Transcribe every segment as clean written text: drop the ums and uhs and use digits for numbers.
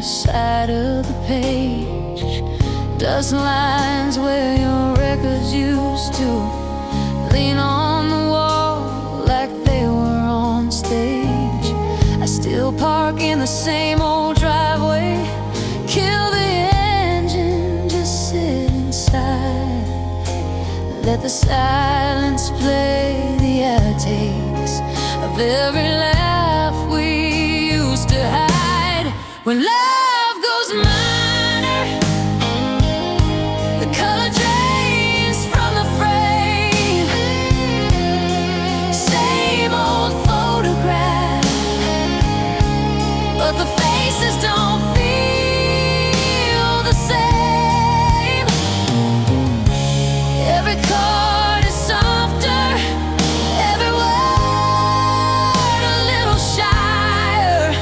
side of the page. Dust lines where your records used to lean on the wall like they were on stage. I still park in the same old driveway, kill the engine, just sit inside. Let the silence play the outtakes of every laugh we used to hide. When love goes minor, the color drains from the frame. Same old photograph, but the faces don't feel the same. Every chord is softer, every word a little shyer.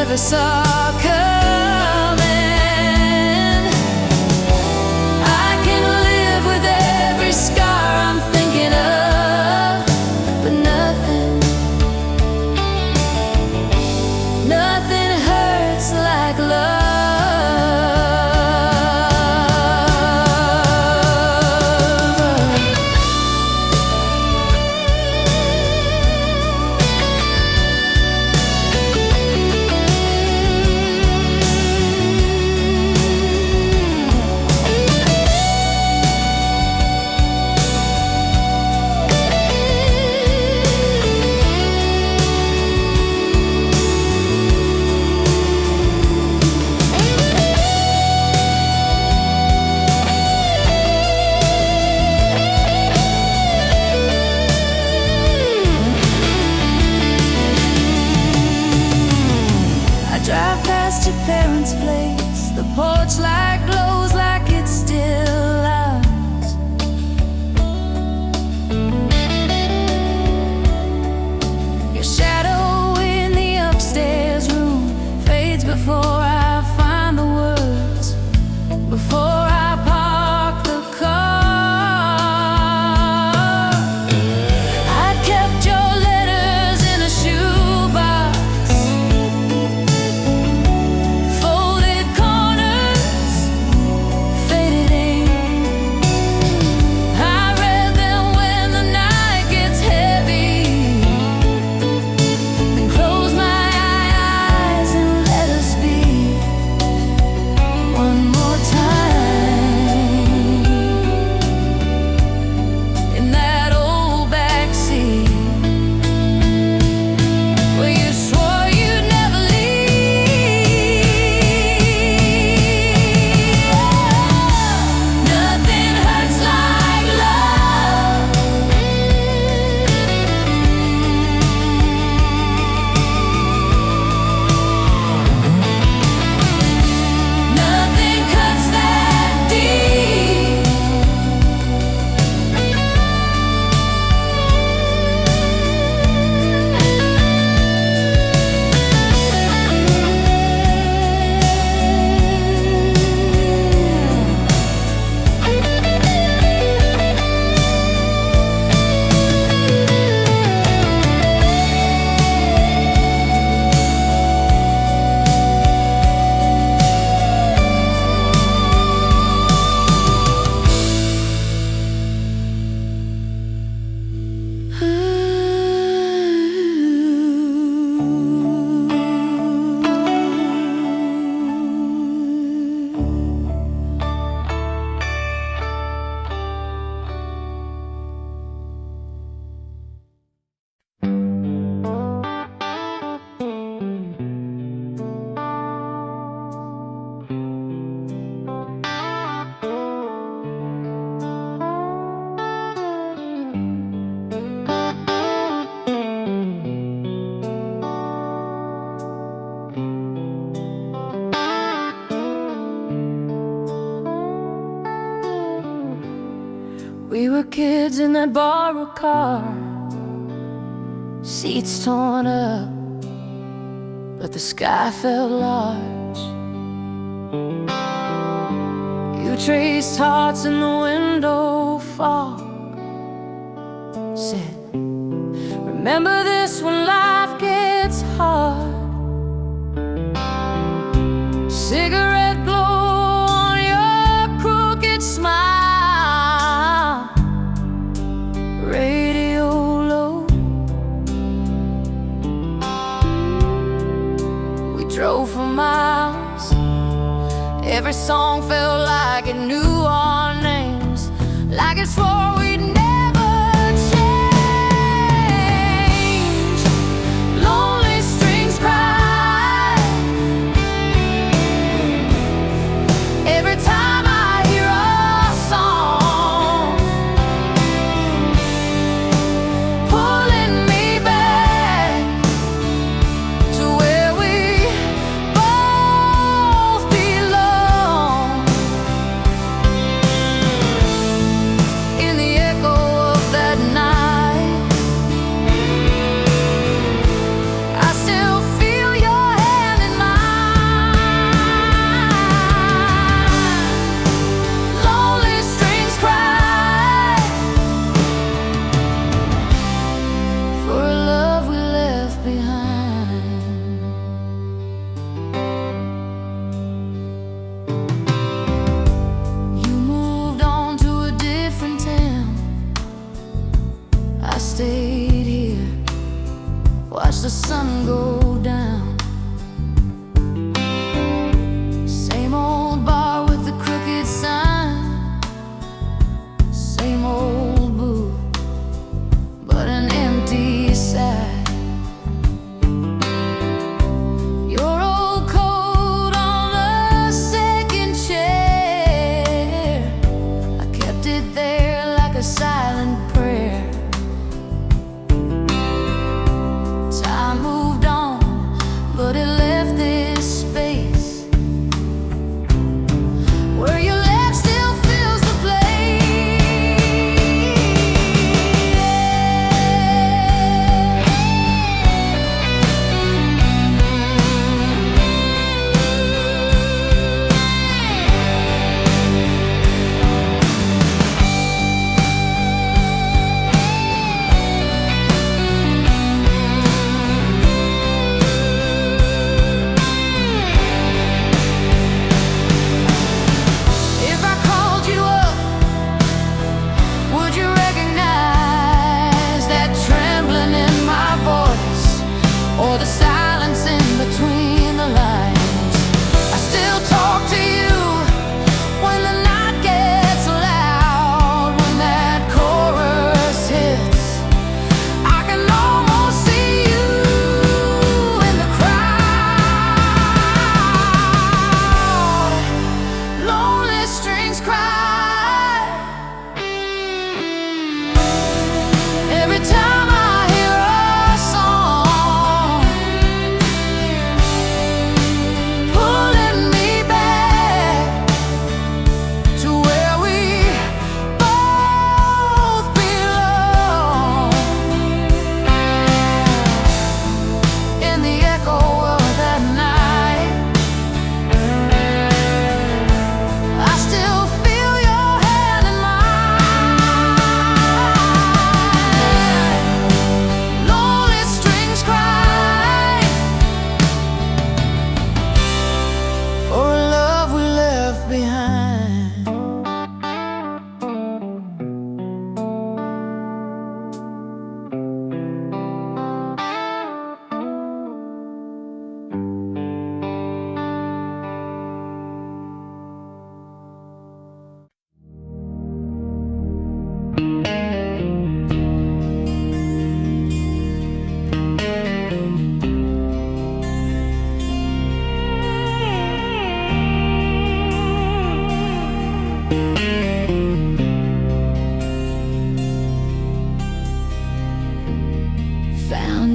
never saw coming. I can live with every scar I'm thinking of, but nothing hurts like love. Drive past your parents' place, the porch light glows like it's still ours. Your shadow in the upstairs room fades before I find the words, before I park the car. I kept your letters in a shoebox, we were kids in that borrowed car, seats torn up, but the sky felt large. You traced hearts in the window fog, said, remember this when life gets hard. Cigarette glow on your crooked smile, radio low. We drove for miles, every song felt like it knew our names, like it swore we'd never change. Lonely strings cry every time I hear a song, pulling me back to where we both belong. In the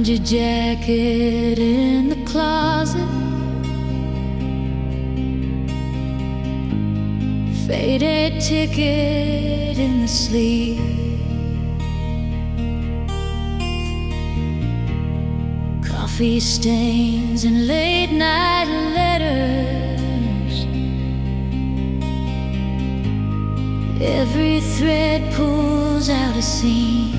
Find your jacket in the closet, faded ticket in the sleeve. Coffee stains and late night letters, every thread pulls out a seam.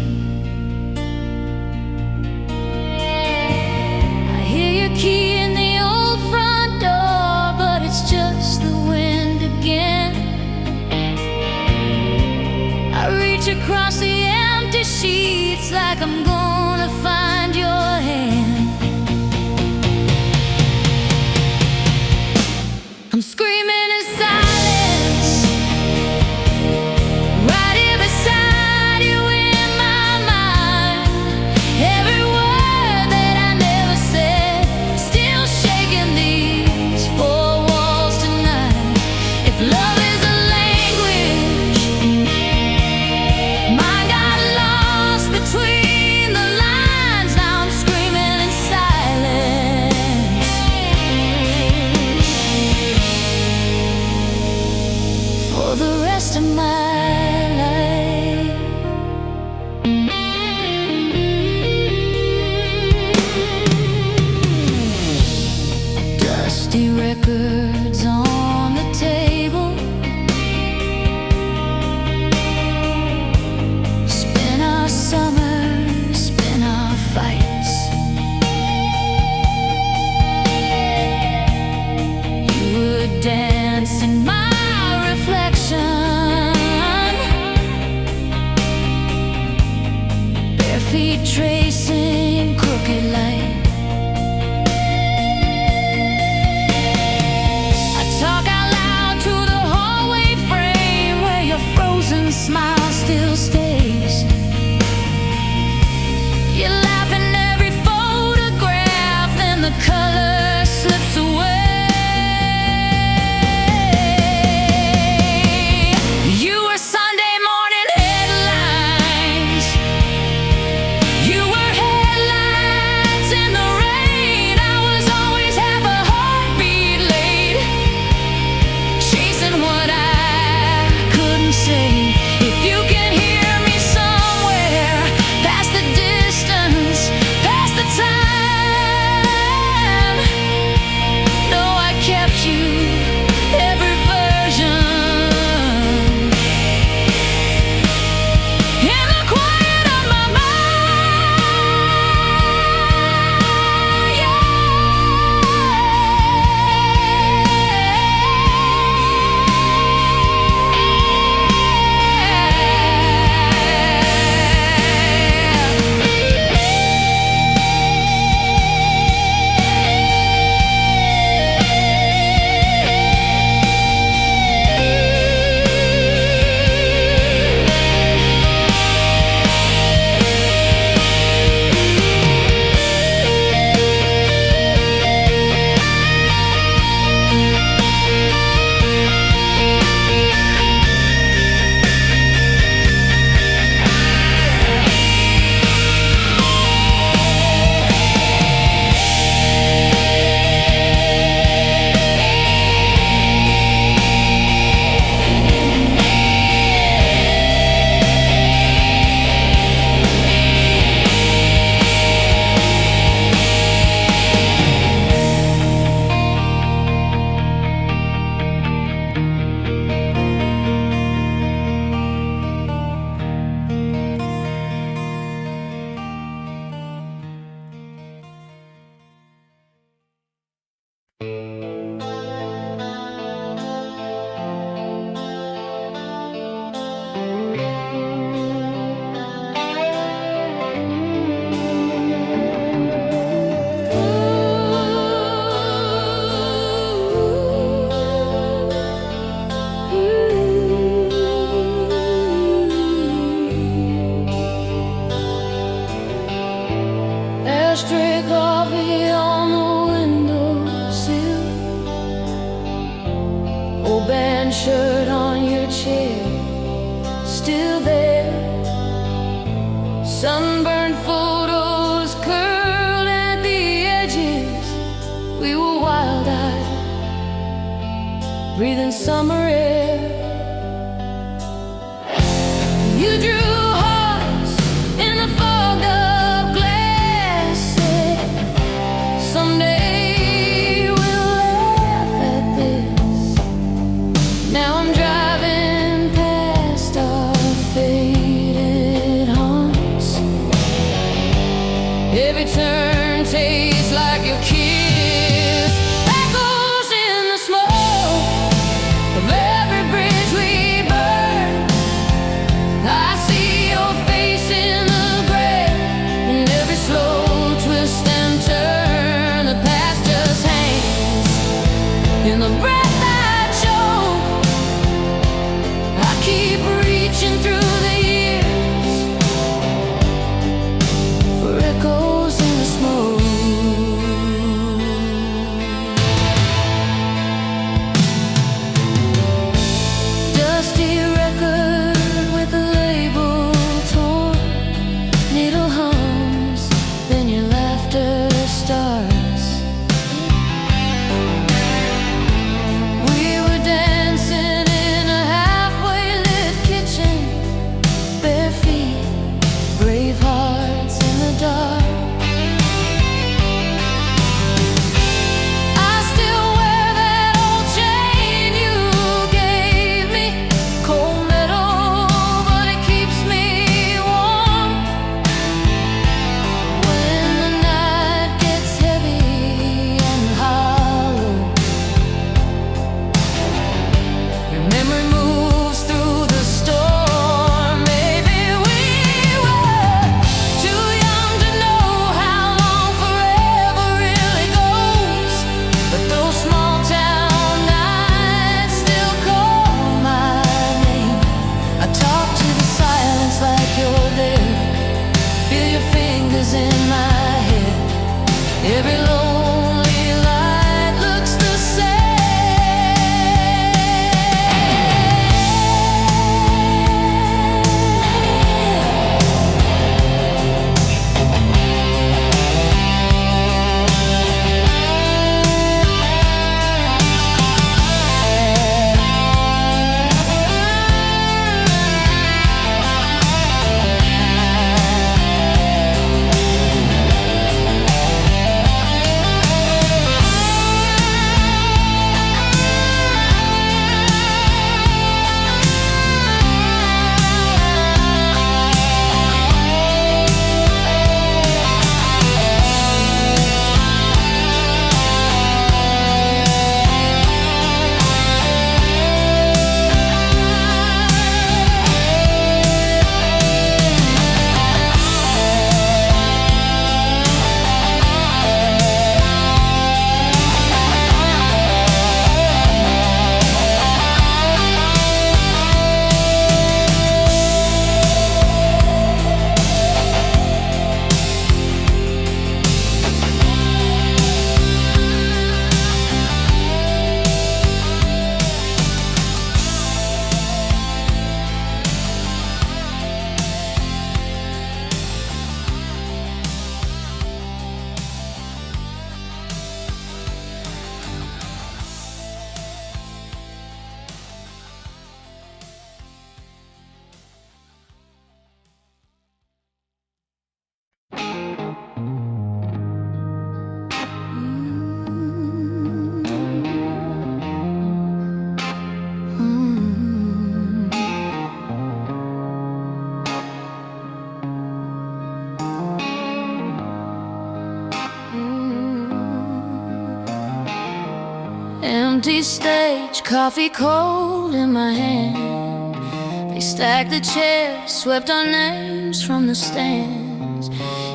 I hear your key in the old front door, but it's just the wind again. I reach across the empty sheets like I'm gonna find your hand. I'm screaming in silence, right here beside you in my mind. Every word that I never said, still shaking these four walls tonight. If love is a language, mine got lost between the lines. Now I'm screaming in silence for the rest of my life. Dusty records on the table, spin our summers, spin our fights. You would dance in my reflection, bare feet tracing crooked light. I talk wild-eyed, breathing summer air. You drew hearts in the fog of glass, said, someday we'll laugh at this. Now I'm driving past our faded haunts. Every turn tastes like your kiss. Echoes in the smoke of every bridge we burn. I see your face in the gray, in every slow twist and turn. The past just hangs in the breath that choke. I keep reaching through the years for echoes in the smoke. Dusty record with the label torn, needle hums, then your laughter starts. We were dancing in a halfway lit kitchen, bare feet, brave hearts in the dark. I still wear that old chain you gave me, cold metal, but it keeps me warm. When the night gets heavy and hollow, your memory moves through the storm. Maybe we were too young to know how long forever really goes, but those small town nights still call my name. I talk to the silence like you're there, feel your fingers in my head. Every lonely light looks the same. Empty stage, coffee cold in my hand. They stacked the chairs, swept our names from the stands.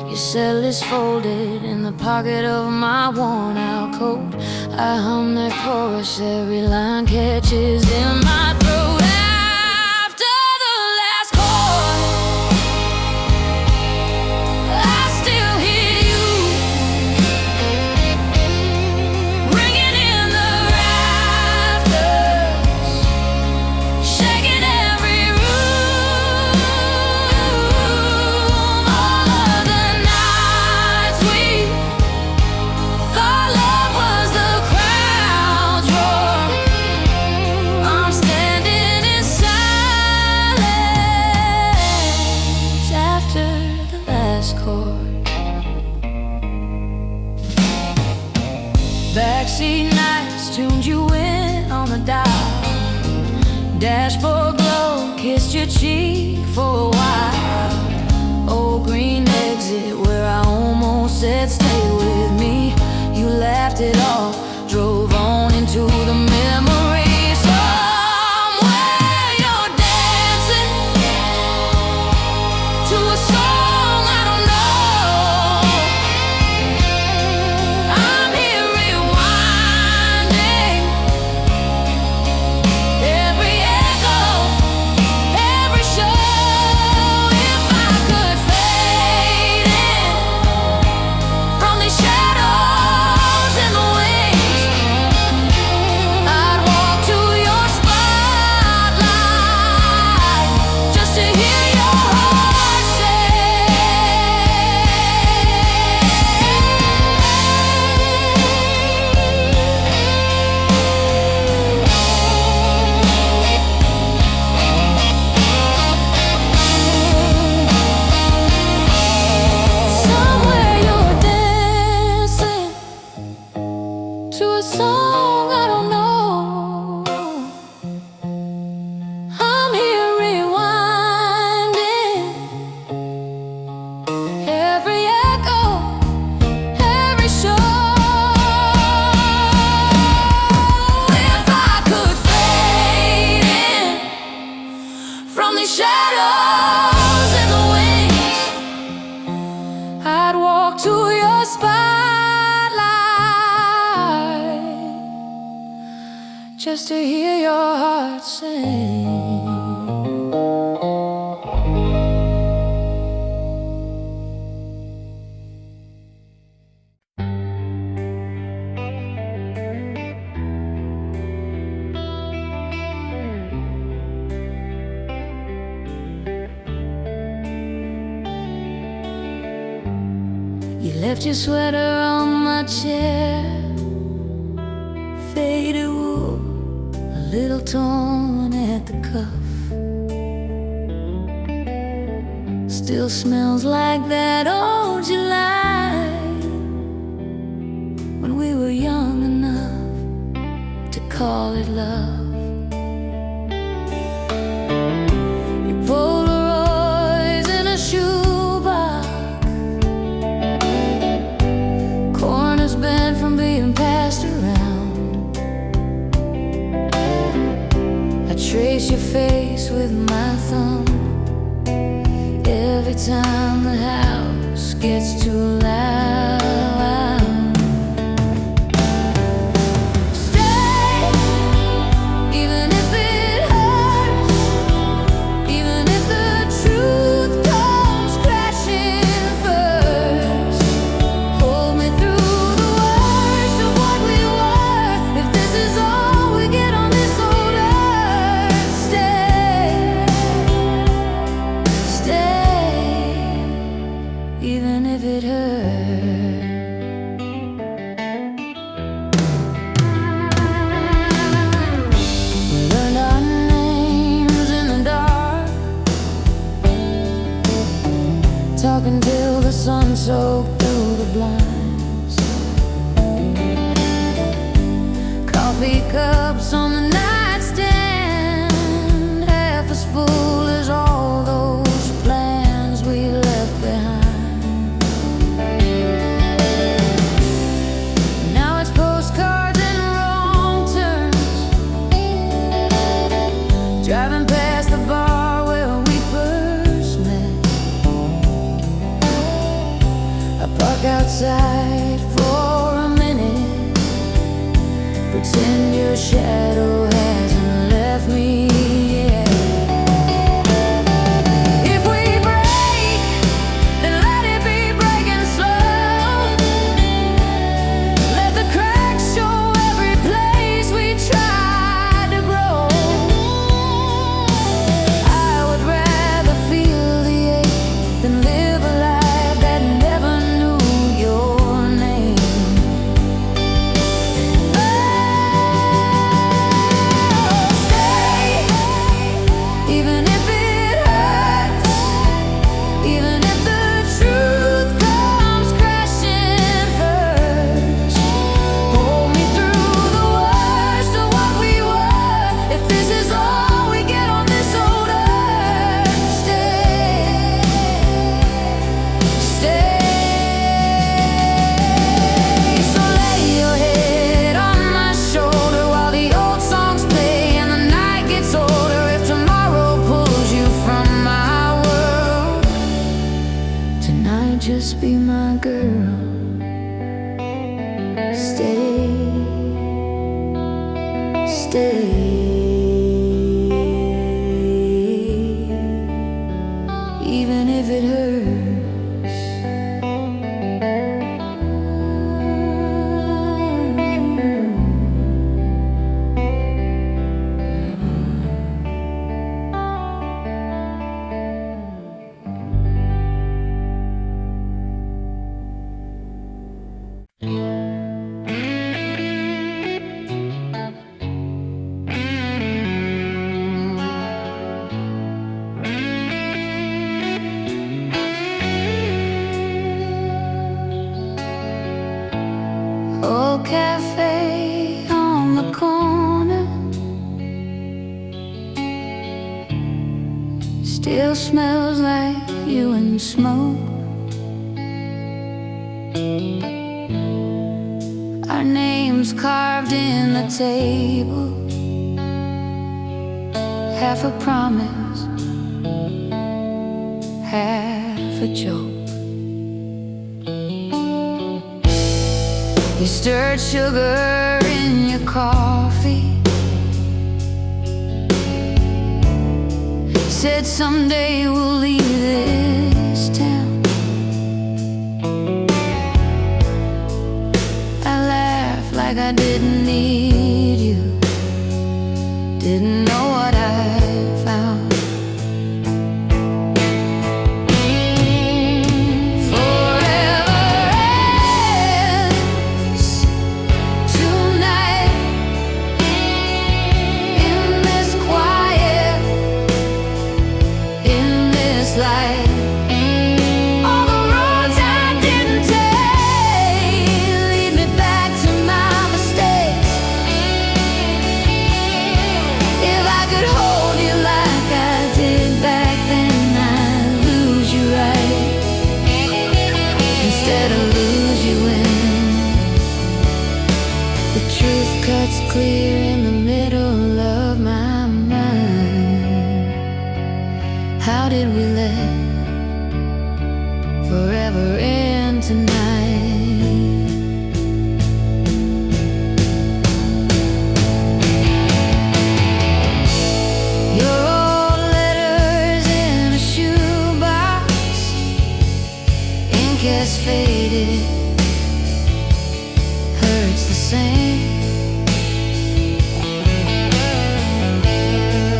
Your set list folded in the pocket of my worn out coat. I hum that chorus, every line catches in my throat. After the last chord, I still hear you ringing in the rafters, shaking every room. All of the nights we thought love was the crowd. nights tuned you in on the dial. Dashboard glow kissed your cheek for a while. Old green exit where I almost said stay with me. You laughed it off, drove on into the memory. Somewhere you're dancing to a song I don't know. I'm here rewinding every echo, every show. If I could fade in from the shadows and the wings, I'd walk to your spotlight just to hear your heart Somewhere you're dancing to a song I don't know. I'm here rewinding every echo, every show. If I could fade in from these shadows and the wings, I'd walk to your spotlight just to hear your heart sing. You left your sweater on my chair, faded wool, a little torn at the cuff. Still smells like that old July when we were young enough to call it love. Your Polaroids in a shoebox, corners bent from being passed around. I trace your face with my thumb every time the house gets too loud. Stay, even if it hurts, even if the truth comes crashing first. Hold me through the worst of what we were, if this is all we get on this old earth. Stay, even if it hurts. We learned our names in the dark, talking till the sun soaked through the blinds. Coffee cups on the nightstand, half as full as all those plans we left behind. Now it's postcards and wrong turns, driving past the bar where we first met. I park outside for a minute, pretend your shadow hasn't left me yet. If we break, then let it be breaking slow. Let the cracks show every place we tried to grow. I would rather feel the ache than live a life that never knew your name. Oh, stay, stay, even if it hurts. Old cafe on the corner still smells like you and smoke. Our names carved in the table, half a promise, half a joke. You stirred sugar in your coffee, said someday we'll leave this town. I laughed like I didn't need you, didn't know what I found. All the roads I didn't take lead me back to my mistakes. If I could hold you like I did back then, I'd lose you right instead of lose you when the truth cuts clear in the middle of my mind. How did we let forever end tonight? Your old letters in a shoebox, ink has faded, hurts the same.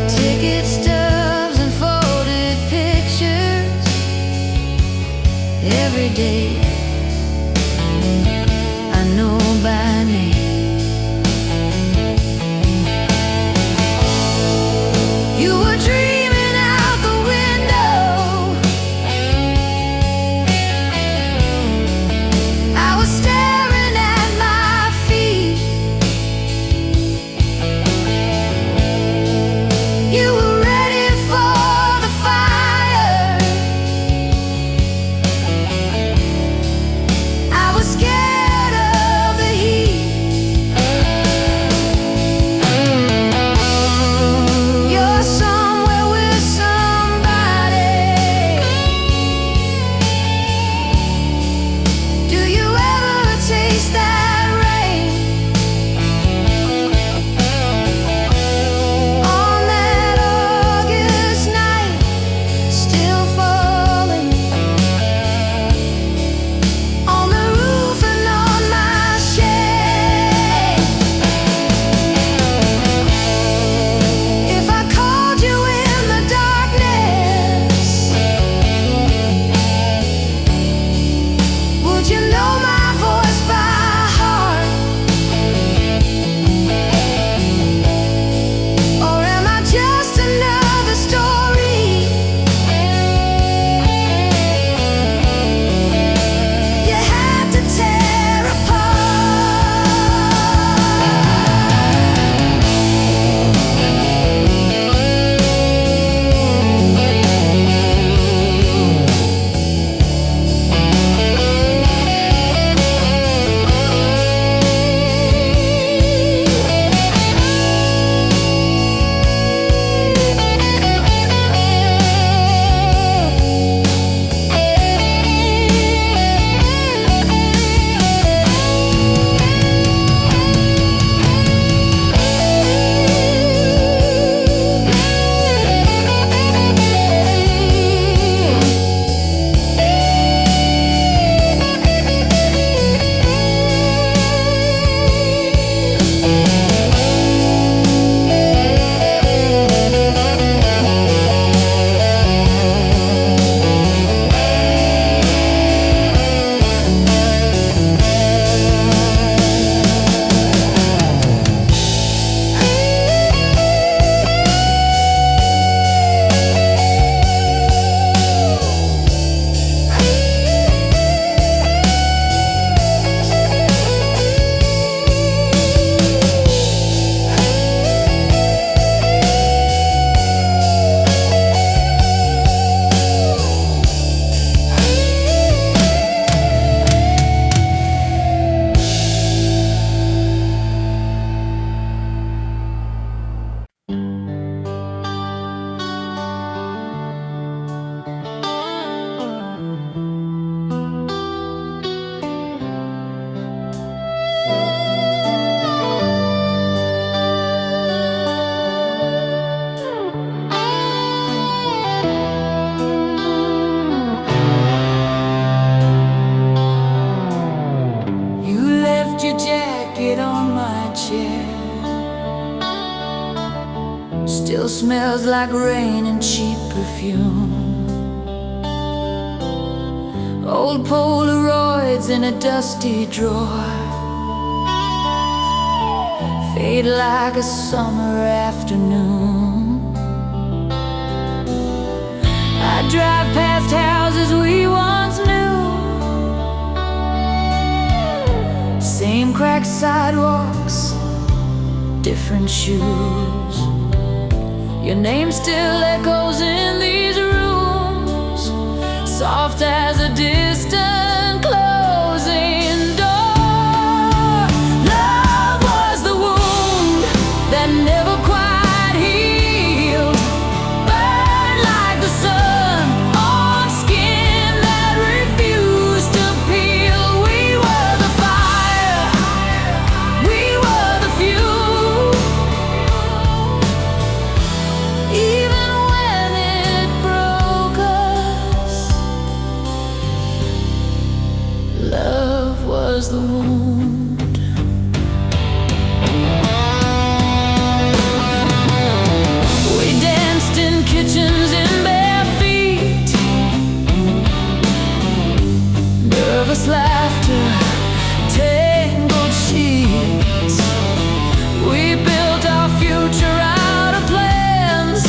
Ticket stubs and folded pictures, every day I know by name. You were dreaming out the window, I was staring at my feet. You were ready for the fire, still smells like rain and cheap perfume. Old Polaroids in a dusty drawer fade like a summer afternoon. I drive past houses we once knew, same cracked sidewalks, different shoes. Your name still echoes in these rooms, soft as a distant closing door. Love was the wound that never quite healed, burned like the sun on skin that refused to peel. We were the fire, we were the fuel. Even when it broke us, love was the wound. We danced in kitchens in bare feet, nervous laughter, tangled sheets. We built our future out of plans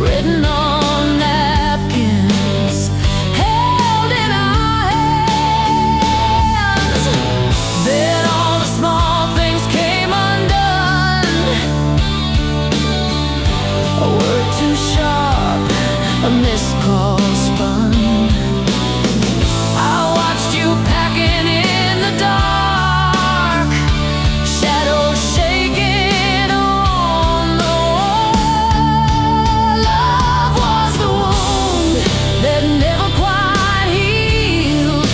written on napkins, held in our hands. Then all the small things came undone. A word too sharp, a missed call spun. I watched you packing in the dark, shadows shaking on the wall. Love was the wound that never quite healed,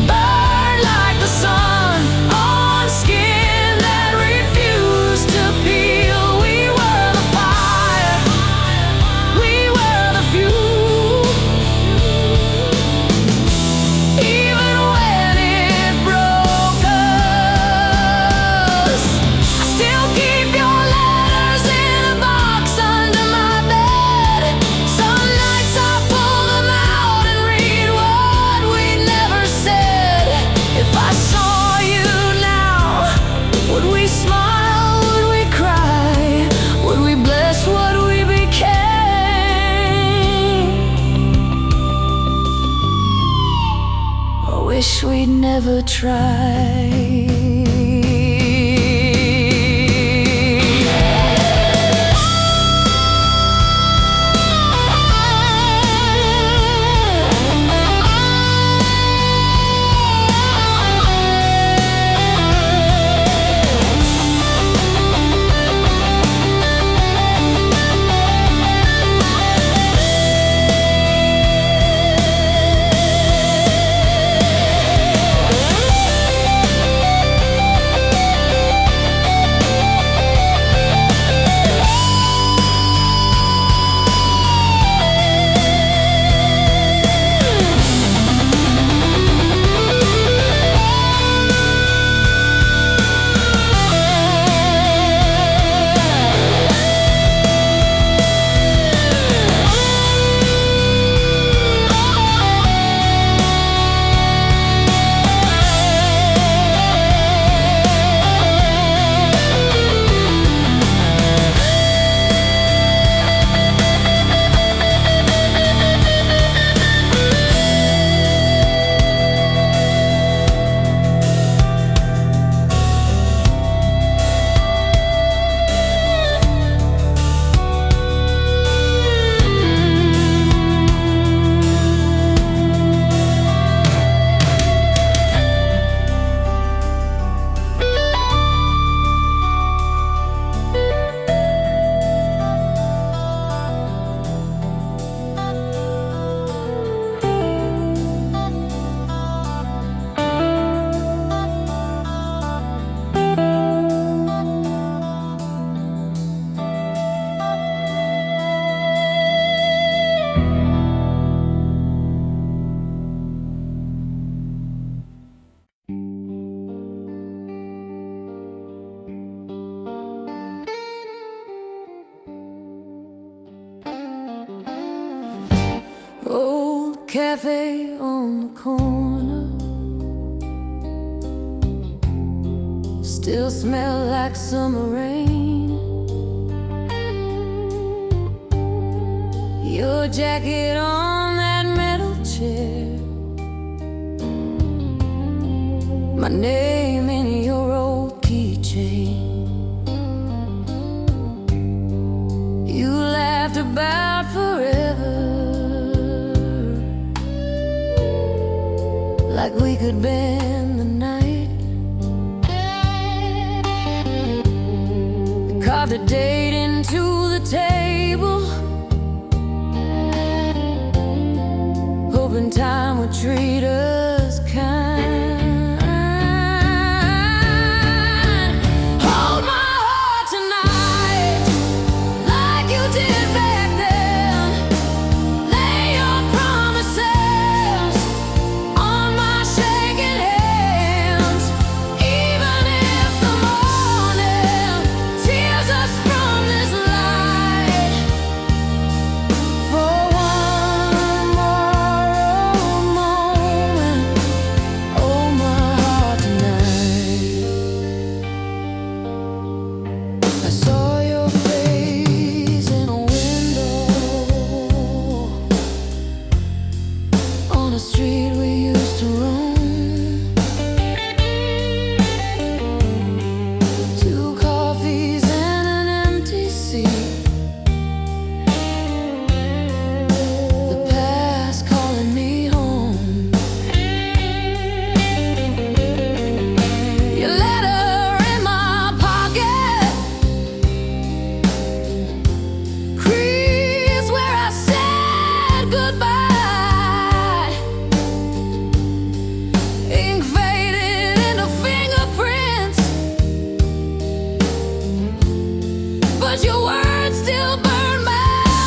burned like the sun on skin that refused to peel. We were the fire, we were the fuel. Even when it broke us, I still keep your letters in a box under my bed. Some nights I pull them out and read what we never said. If I saw you now, would we smile, would we cry, would we bless what we became? I wish we'd never tried. cafe on the corner still smell like summer rain. Your jacket on that metal chair, my name in your old keychain. You laughed about forever, like we could bend the night. We carved a date into the table, hoping time would treat us kind. Hold my heart tonight, like you did back then. Lay your promises on my shaking hands. Even if the morning tears us from this light, for one more moment, hold my heart tonight. I saw your face in a window on a street we used to roam. Two coffees and an empty seat, the past calling me home. Your letter in my pocket crease where I said goodbye. Ink faded into fingerprints, but your words still burn my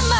mind.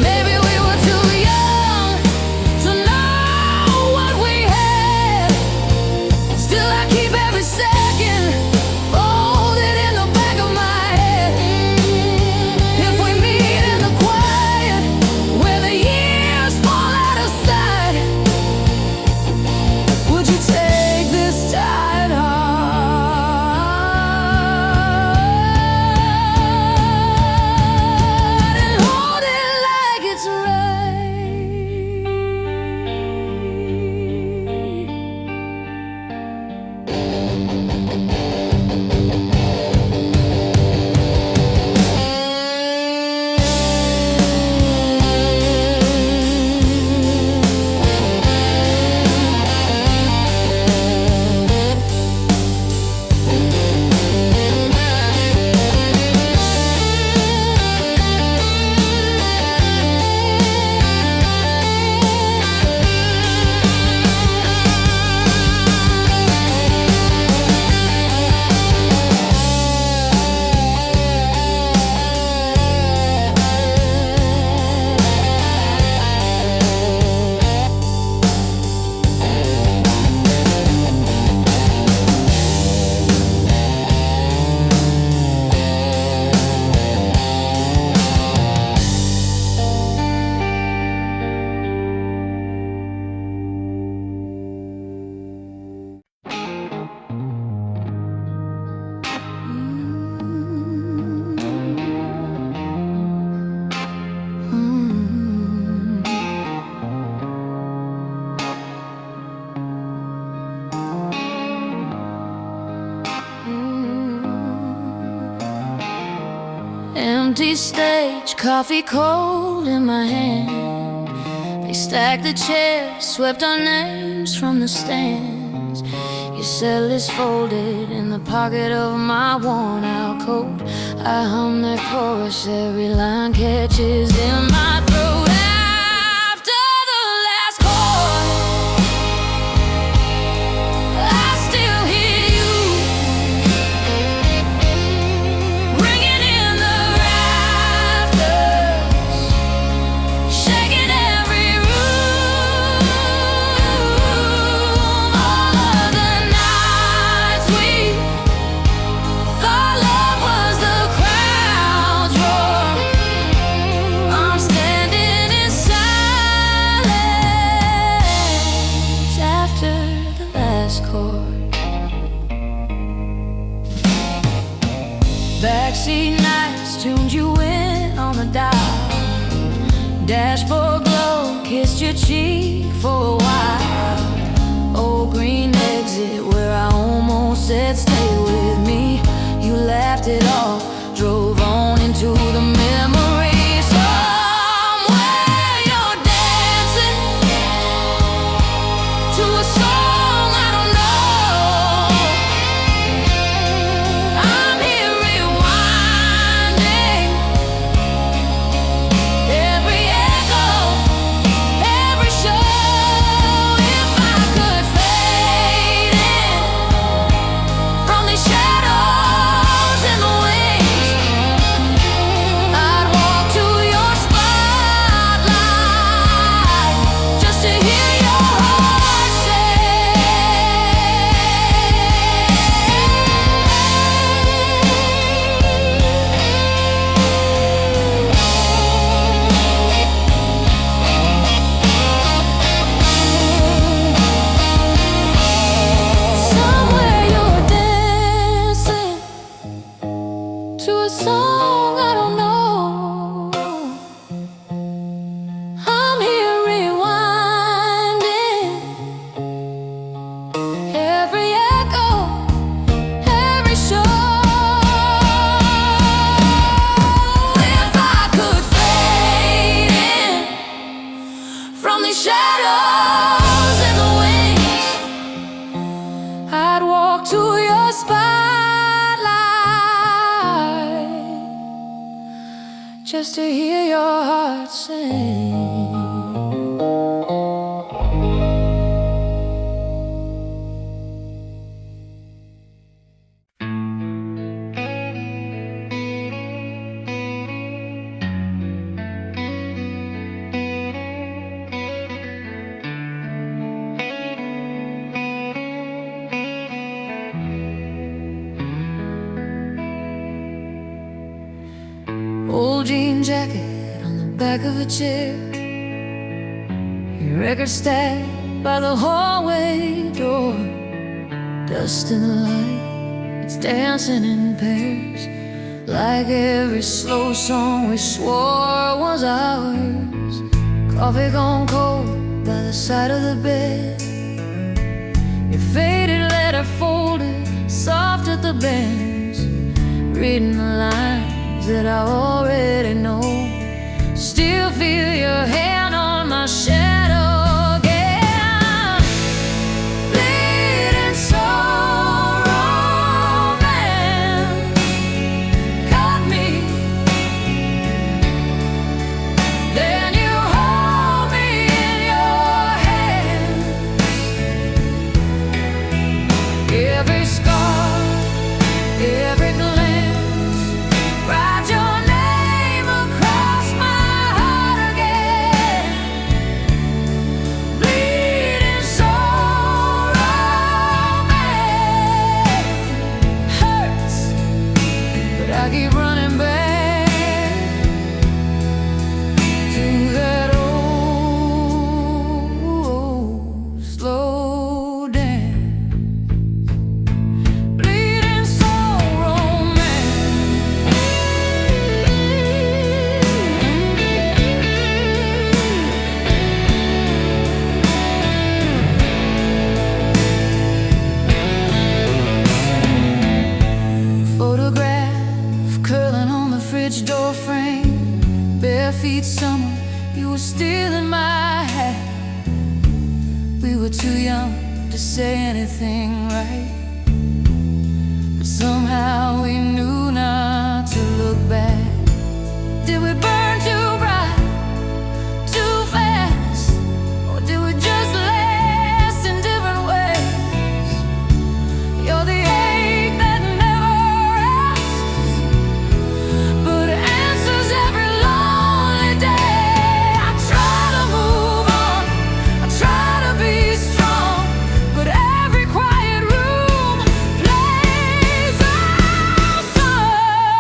Maybe we were too young to know what we had. Still, I keep every second folded in the back of my head. If we meet in the quiet, where the years fall out of sight, would you take this tired heart and hold it like it's right? Empty stage, coffee cold in my hand. They stacked the chairs, swept our names from the stands. Your set list folded in the pocket of my worn out coat. I hum that chorus, every line catches in my throat. After the Backseat nights tuned you in on the dial. Dashboard glow kissed your cheek for a while. Old green exit where I almost said stay with me. You laughed it off, drove on into the memory. Somewhere you're dancing to a song I don't know. I'm here rewinding every echo, every show. If I could fade in from these shadows in the wings, I'd walk to your spotlight just to hear your heart Somewhere you're dancing to a song I don't know. I'm here rewinding every echo, every show. If I could fade in from these shadows in the wings, I'd walk to your spotlight just to hear your heart sing. Old jean jacket on the back of a chair, your record stacked by the hallway door. Dust in the light, it's dancing in pairs, like every slow song we swore was ours. Coffee gone cold by the side of the bed, your faded letter folded soft at the bends, reading the lines that I already know. Still feel your hand on my shadow again. Bleeding soul romance caught me. Then you hold me in your hands. Every scar, every glance, write your name across my heart again. Bleeding soul romance hurts, but I keep running back to that old slow dance. Bleeding soul photograph curling on the fridge door frame. Bare feet summer, you were still in my hat. We were too young to say anything right, but somehow we knew not to look back. Did we burn too bright, too fast, or did we just last in different ways? You're the ache that never rests, but answers every lonely day. I try to move on, I try to be strong, but every quiet room plays a song.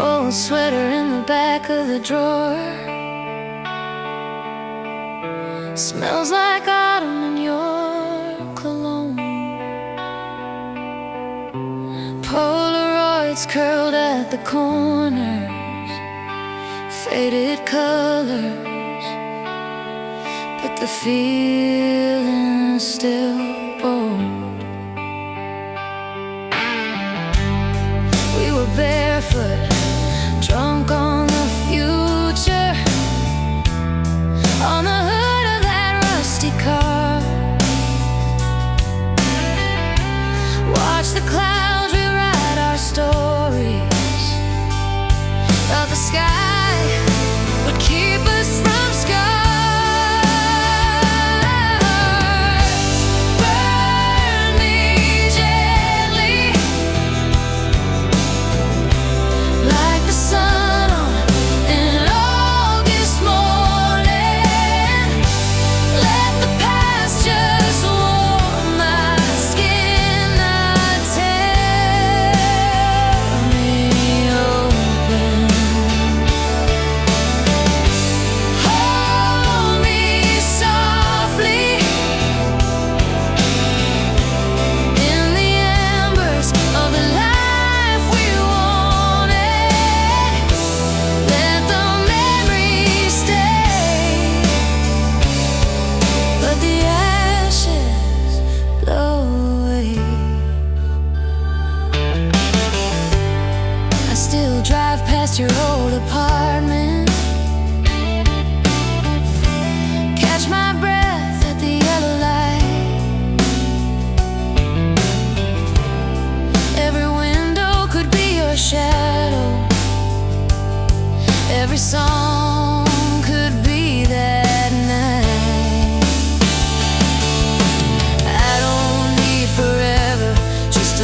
Old sweater in the back of the drawer. Smells like autumn in your cologne. Polaroids curled at the corners, faded colors, but the feeling's still bold. We were barefoot, drunk on the future, on the hood of that rusty car. Watch the clouds rewrite our stories. Thought the sky would keep us from scars. Burn me gently, like the sun on an August morning. Let the past just warm my skin, not tear me open. Hold me softly in the embers of the life we wanted. Let the memories stay, but the ashes blow away. I still drive past your old apartment, catch my breath at the yellow light. Every window could be your shadow, every song could be that night. I don't need forever, just a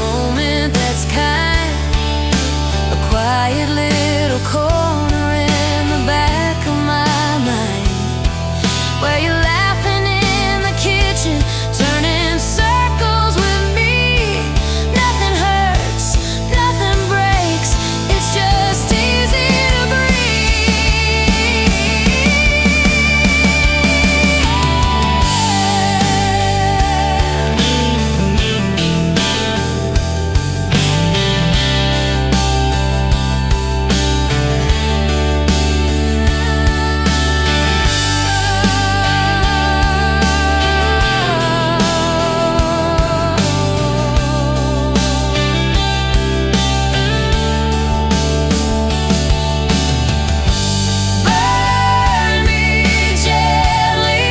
moment that's kind. A quiet little corner in the back of my mind, where you're laughing in the kitchen, turning circles with me. Nothing hurts, nothing breaks, it's just easy to burn me gently,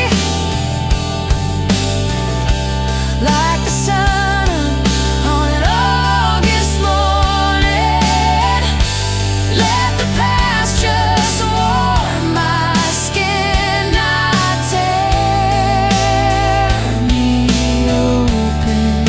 like the sun on an August morning. Let the past just warm my skin, not tear me open.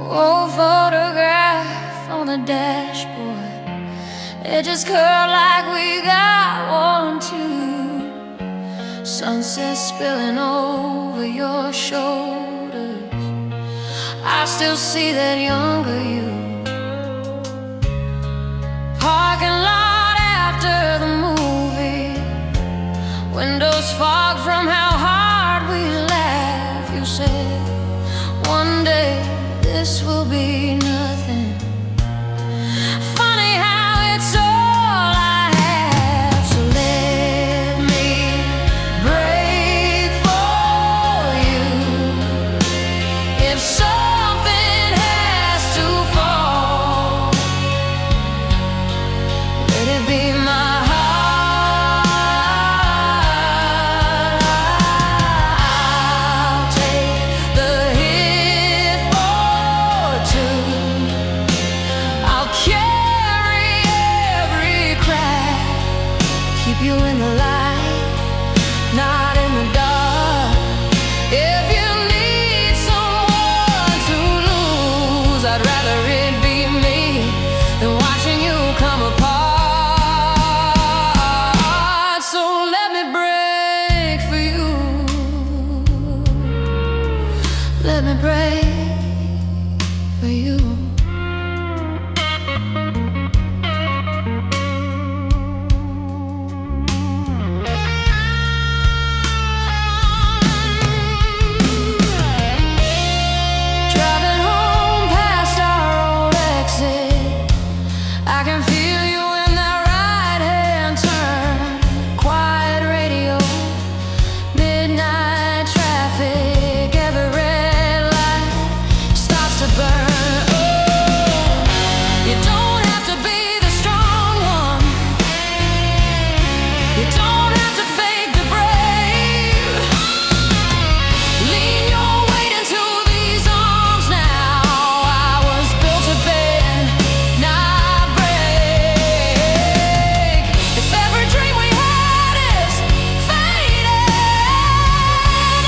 Old photograph on the dashboard, it just curled like we got one too. Sunset spilling over your shoulders, I still see that younger you. Parking lot after the movie, windows fog from how hard we laugh. You said one day this will be nothing. Funny how it's all I have. So let me break for you. If something has to fall, let it be my heart. let me pray for you. Driving home past our old exit, I can feel you in that right-hand turn. Quiet radio, midnight traffic, every red light starts to burn. Oh, you don't have to be the strong one. You don't have to fake the brave. Lean your weight into these arms now. I was built to bend, not break. If every dream we had is fading,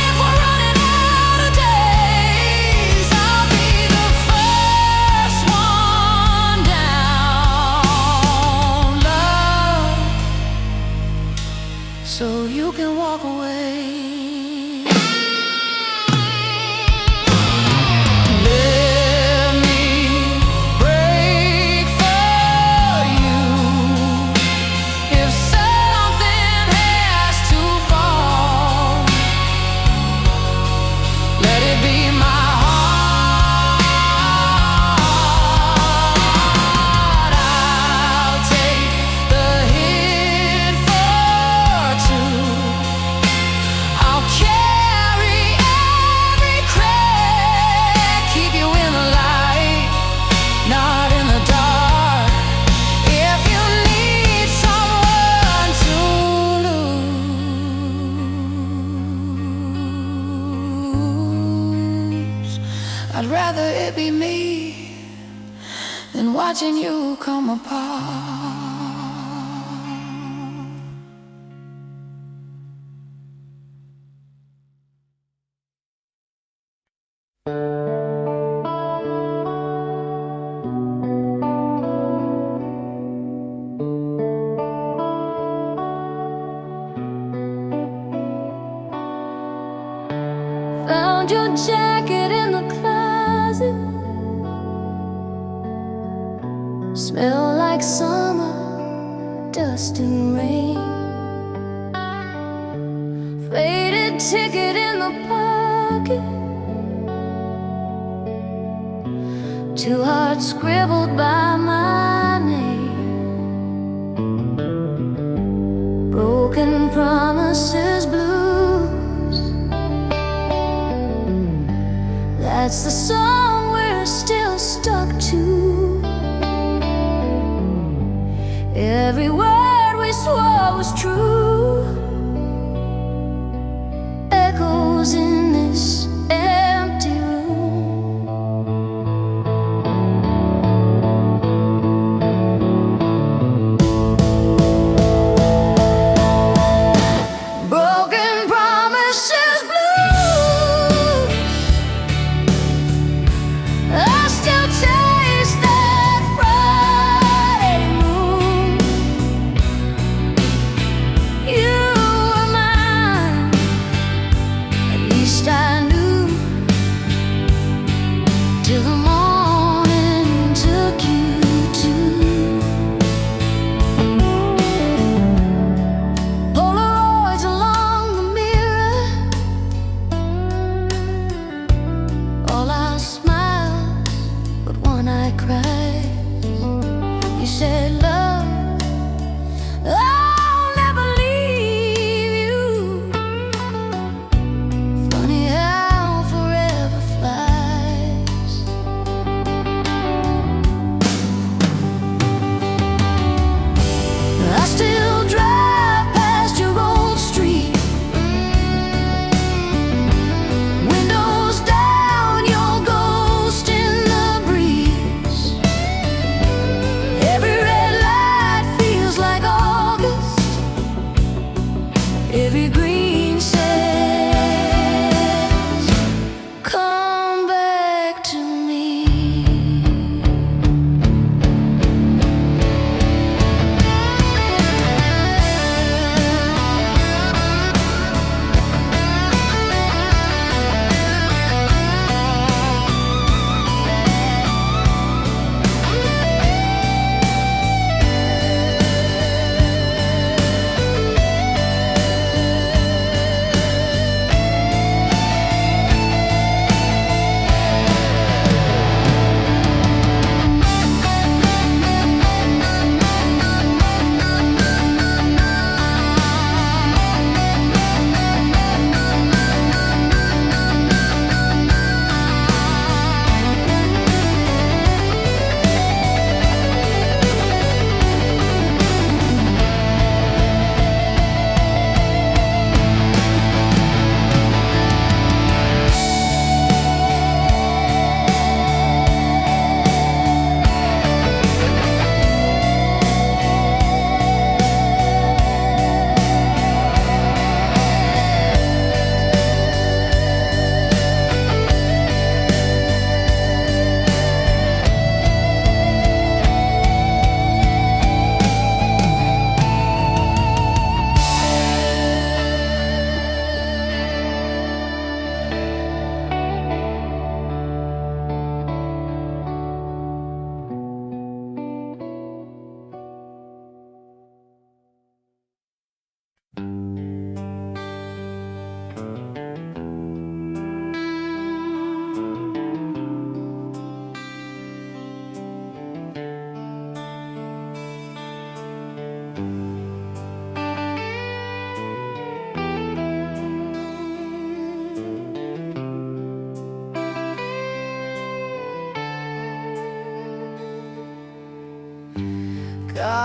if we're running out of days, I'll be the first one down, love, so you can walk away. Let me break for you. If something has to fall, let it be my heart. I'll take the hit for two. I'll carry every crack, keep you in the light, not in the dark. If you need someone to lose, I'd rather it be me than watching you come apart. Found your jacket in the closet. Smell like summer, dust and rain. Faded ticket in the pocket. Two hearts scribbled by my name. Broken promises, blues. That's the song we're still stuck to. Every word we swore was true echoes in this empty room. Broken promises, blues. I still taste that Friday moon. You were mine, at least I knew, till the morning took you to Polaroids along the mirror. All our smiles, but one I cried. You said, love, I'll never leave you. Funny how forever flies. I still drive past your old street. Windows down, your ghost in the breeze. Every red light feels like August. Every green says, come back to me.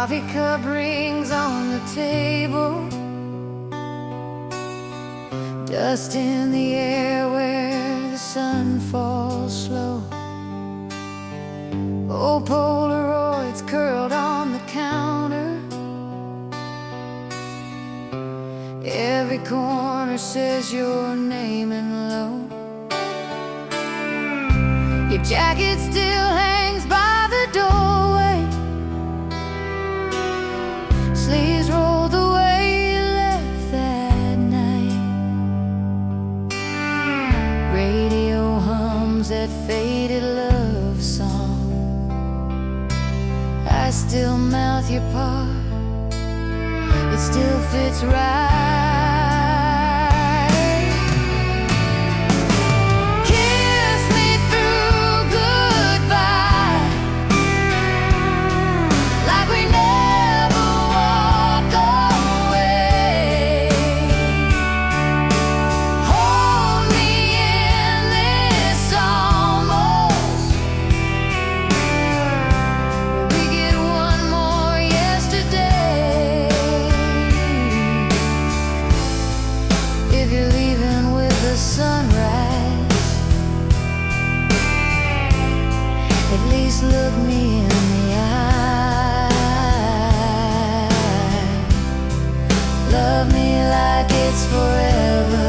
coffee cup rings on the table, dust in the air where the sun falls slow. Old Polaroids curled on the counter, every corner says your name in low. Your jacket still hangs by the doorway, sleeves rolled the way you left that night. Radio hums that faded love song, I still mouth your part, it still fits right. Look me in the eye, love me like it's forever,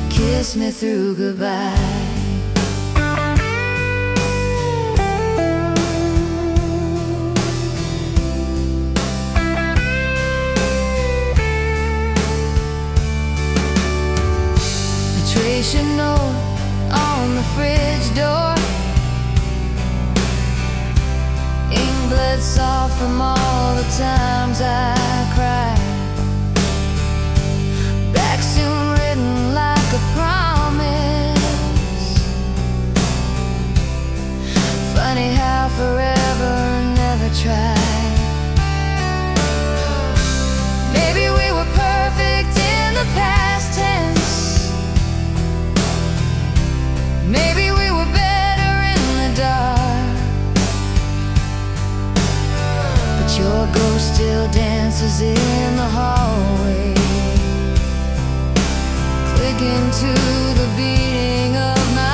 kiss me through goodbye. Trace your note on the fridge door, blood soft from all the times I cried, back soon written like a promise. Funny how forever never tried. Maybe we were perfect in the past tense, maybe we were better in the dark. Your ghost still dances in the hallway, clicking to the beating of my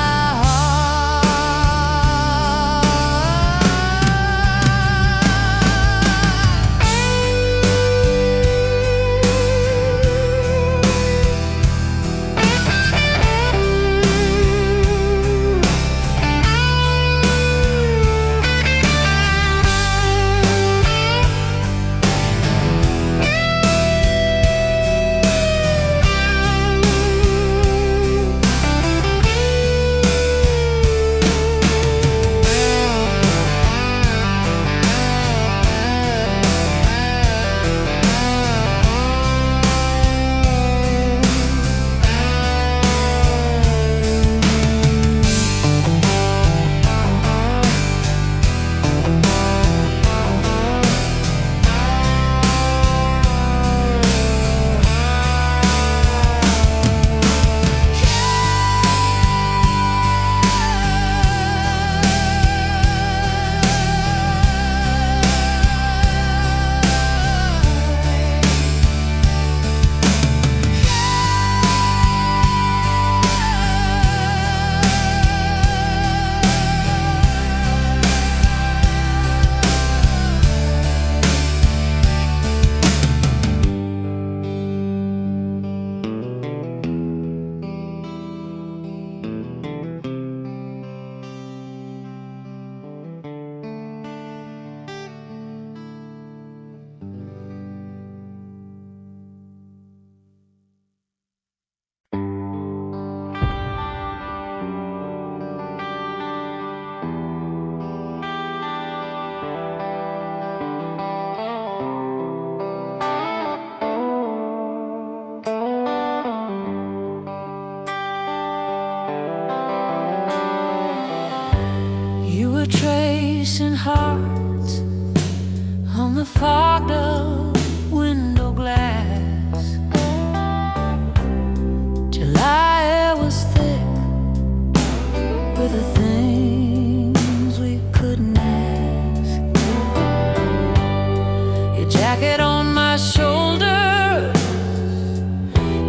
tracing hearts on the fogged up window glass. July air was thick with the things we couldn't ask.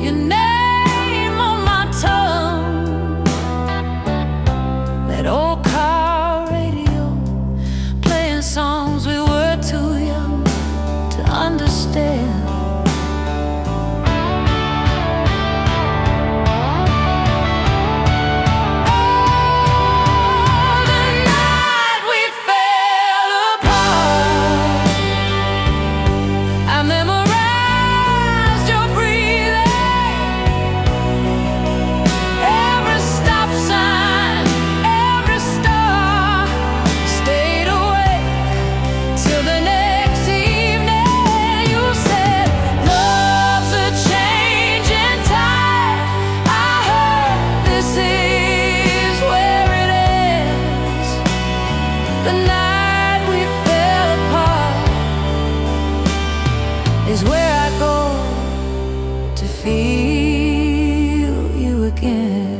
your name on my tongue. That old car radio playing songs we were too young to understand. The night we fell apart is where I go to feel you again.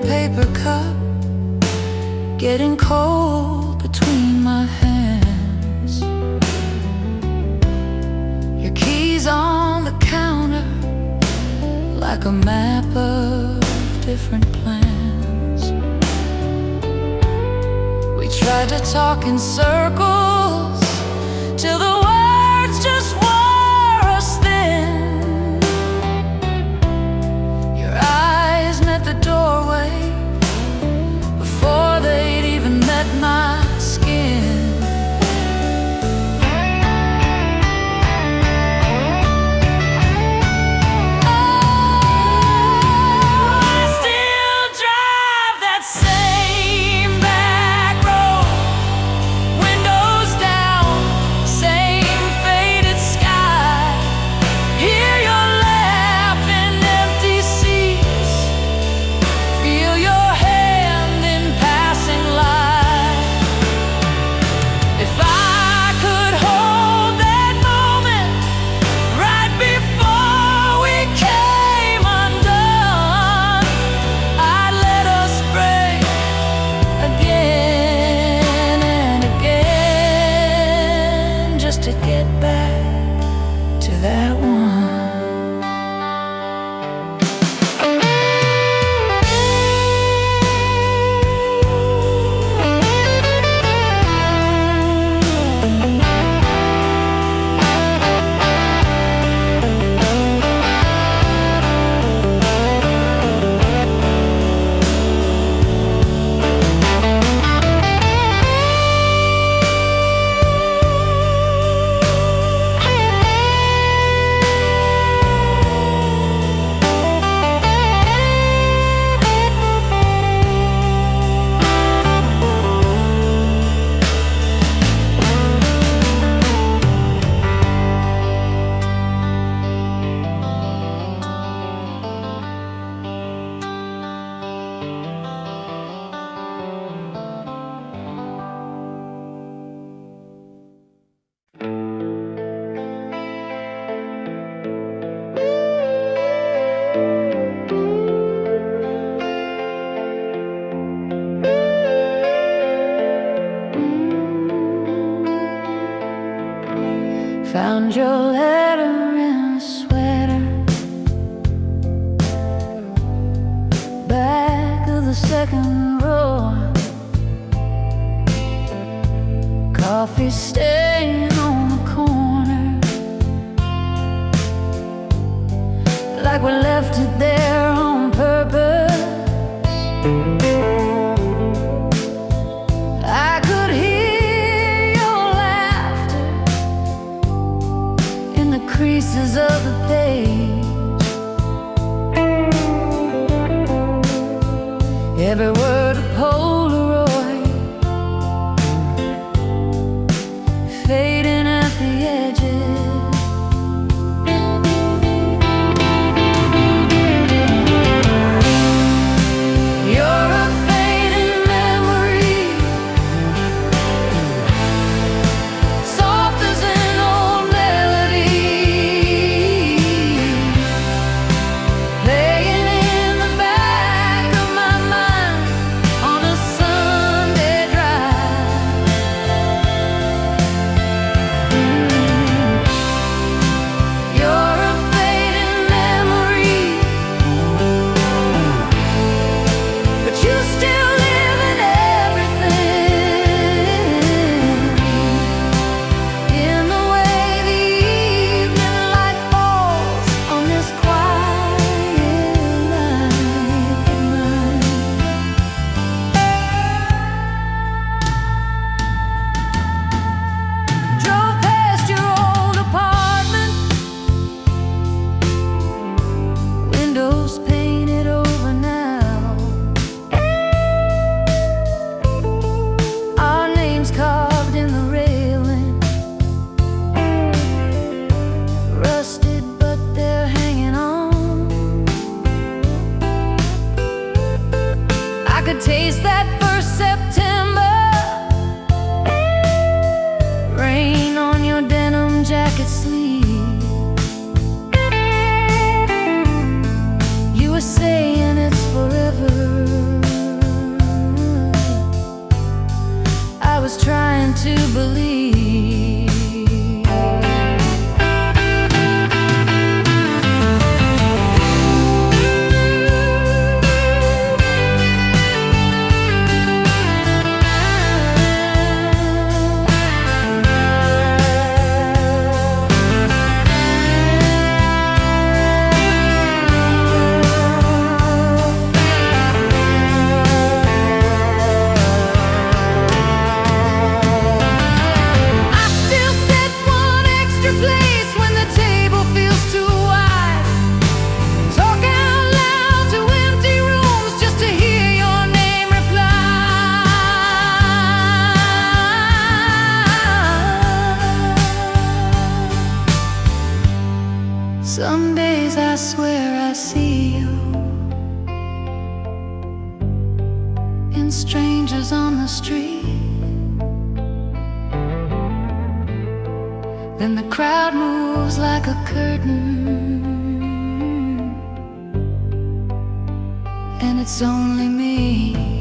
Paper cup getting cold between my hands. Your keys on the counter like a map of different plans. We tried to talk in circles till the words just wore us thin. Your eyes met the doorway before they'd even met my skin. Oh, I still drive that same back road, windows down, same faded sky. Hear your laugh in empty seats, feel your hand in passing light. If I could hold that moment right before we came undone, I'd let us break again and again, just to get back to that one. Found your letter in a sweater, back of the second row. Coffee stain on the corner, like we left it there on purpose. I could hear your laughter in the creases of the page. Every word a Polaroid, to believe. Some days I swear I see you in strangers on the street. Then the crowd moves like a curtain, and it's only me.